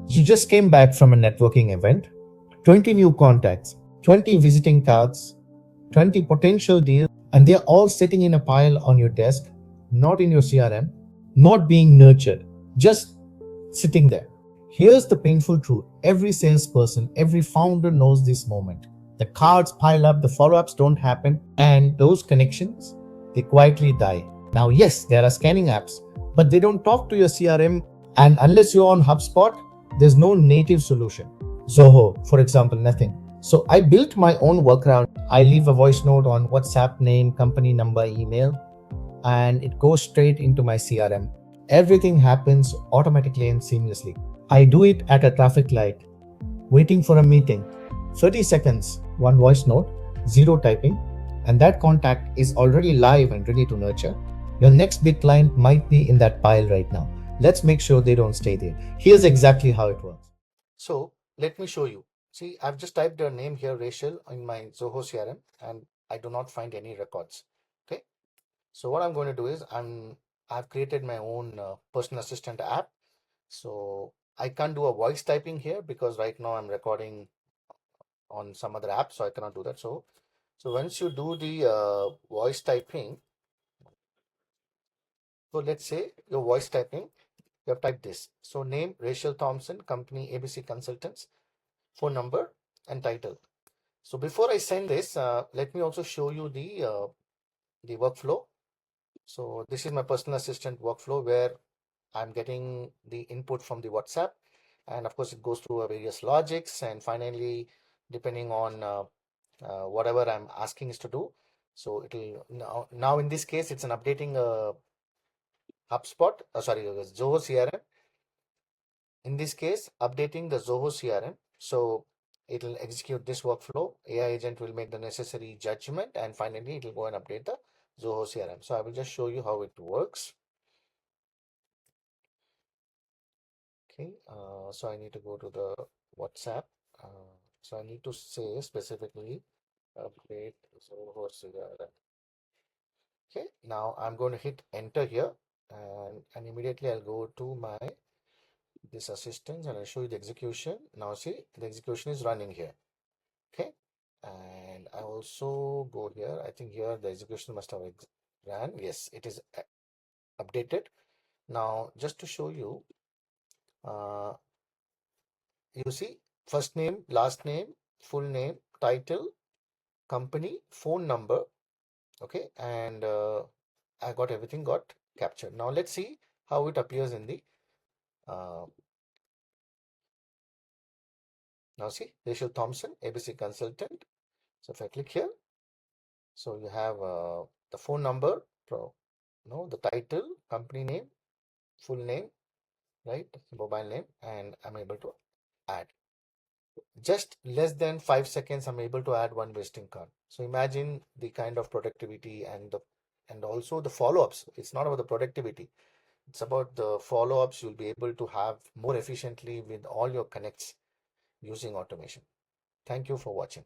You just came back from a networking event, 20 new contacts, 20 visiting cards, 20 potential deals, and they're all sitting in a pile on your desk, not in your CRM, not being nurtured, just sitting there. Here's the painful truth: every salesperson, every founder knows this moment. The cards pile up, the follow ups don't happen, and those connections, they quietly die. Now, yes, there are scanning apps, but they don't talk to your CRM, and unless you're on HubSpot, there's no native solution. Zoho, for example, nothing. So I built my own workaround. I leave a voice note on WhatsApp, name, company number, email, and it goes straight into my CRM. Everything happens automatically and seamlessly. I do it at a traffic light, waiting for a meeting. 30 seconds, one voice note, zero typing, and that contact is already live and ready to nurture. Your next big client might be in that pile right now. Let's make sure they don't stay there. Here's exactly how it works. So let me show you. See, I've just typed their name here, Rachel, in my Zoho CRM, and I do not find any records. Okay. So what I'm going to do is I've created my own personal assistant app. So I can't do a voice typing here because right now I'm recording on some other app, so I cannot do that. So once you do the voice typing, so let's say your voice typing, you have typed this. So name Rachel Thompson, company ABC Consultants, phone number and title. So before I send this, let me also show you the workflow. So this is my personal assistant workflow where I'm getting the input from the WhatsApp, and of course it goes through various logics, and finally, depending on whatever I'm asking is to do, so it'll now in this case it's an updating HubSpot, Zoho CRM. In this case, updating the Zoho CRM. So it'll execute this workflow. AI agent will make the necessary judgment, and finally it will go and update the Zoho CRM. So I will just show you how it works. Okay, so I need to go to the WhatsApp. So I need to say specifically update Zoho CRM. Okay, now I'm going to hit enter here, and immediately I'll go to my this assistance and I'll show you the execution. Now see, the execution is running here. Okay, and I also go here. I think here the execution must have ran. Yes, it is updated. Now just to show you, uh, you see first name, last name, full name, title, company, phone number. Okay, and I got everything got captured. Now let's see how it appears in the uh, now see Rachel Thompson, ABC consultant. So if I click here, so you have the phone number, the title, company name, full name, right, mobile name, and I'm able to add. Just less than 5 seconds, I'm able to add one visiting card. So imagine the kind of productivity and also the follow-ups. It's not about the productivity. It's about the follow-ups you'll be able to have more efficiently with all your connects using automation. Thank you for watching.